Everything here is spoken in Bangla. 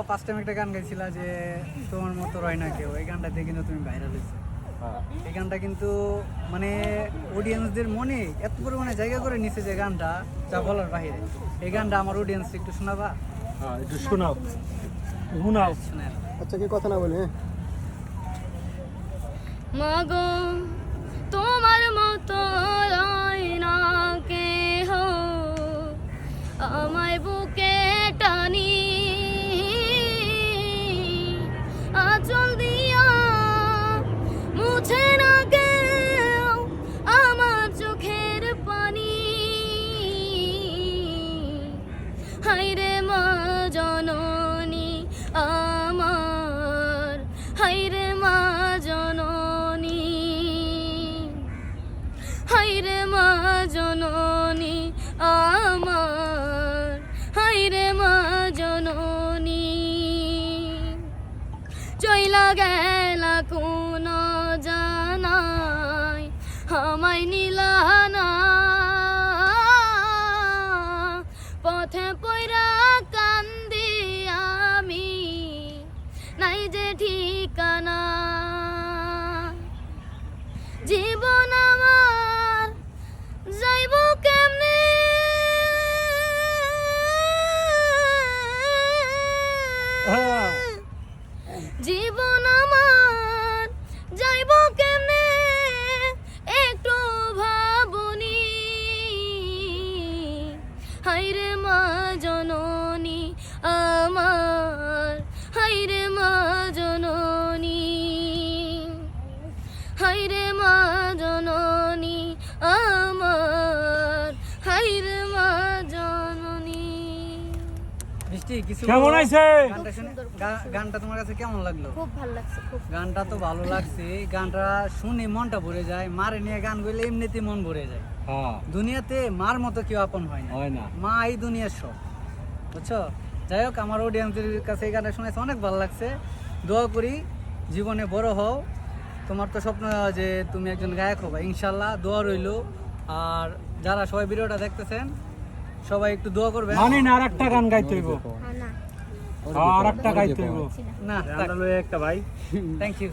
ফার্স্ট টাইম একটা গান গাইছিলা যে তোমার মতো রয় না কেউ, এই গানটাতে কিন্তু তুমি ভাইরাল হয়েছে। এই গানটা কিন্তু মানে অডিয়েন্সদের মনে এত পরিমাণে জায়গা করে নিছে যে গানটা যা বলার বাহিরে। এই গানটা আমার অডিয়েন্স একটু শোনাবা? হ্যাঁ একটু শোনাও শোনাও। শোনেন। আচ্ছা কি কথা না বলে মাগো তোমার মতো রয় না কেহ, আমায় বুকে টানি আঁচল দিয়া মুছে না কেউ আমার চোখের পানি। হায়রে মা জননী আমার, হায়রে মা জননী, হায়রে মা জননী আমার, হায়রে মা জননী। চইলা গেলা কোন জানাই আমায় নিলা না, পথে পয়রা কান্দি আমি নাই যে ঠিকানা। জীবন আমার যাইব কেমনে, জীবন আমার যাইব কেমনে একটু ভাবনি। হায়রে মা জননী আমার, হায়রে মা জননী, হায়রে মা জননী আমার, হায়রে মা জননী। মিষ্টি কিছু কেমন বলো? হয়েছে? গানটা শুনে গানটা তোমার কাছে কেমন লাগলো? খুব ভালো লাগছে, খুব। গানটা তো ভালো লাগছে, গানটা শুনে মনটা ভরে যায়। মারে নিয়ে গান গাইলে এমনিতে মন ভরে যায়। হ্যাঁ দুনিয়াতে মার মতো কেউ আপন হয় না, হয় না। মা এই দুনিয়ার সব, বুঝছো? যাই হোক, আমার অডিয়েন্সের কাছে এই গানটা শুনেছে অনেক ভালো লাগছে। দোয়া করি জীবনে বড় হও, তোমার তো স্বপ্ন যে তুমি একজন গায়ক হবা, ইনশাল্লাহ দোয়া রইলো। আর যারা সবাই ভিডিওটা দেখতেছেন সবাই একটু দোয়া করবেন। মানে না আরেকটা গান গাইতে হইব, হ্যাঁ না, আরেকটা গাইতে হইব না একটা ভাই। Thank you.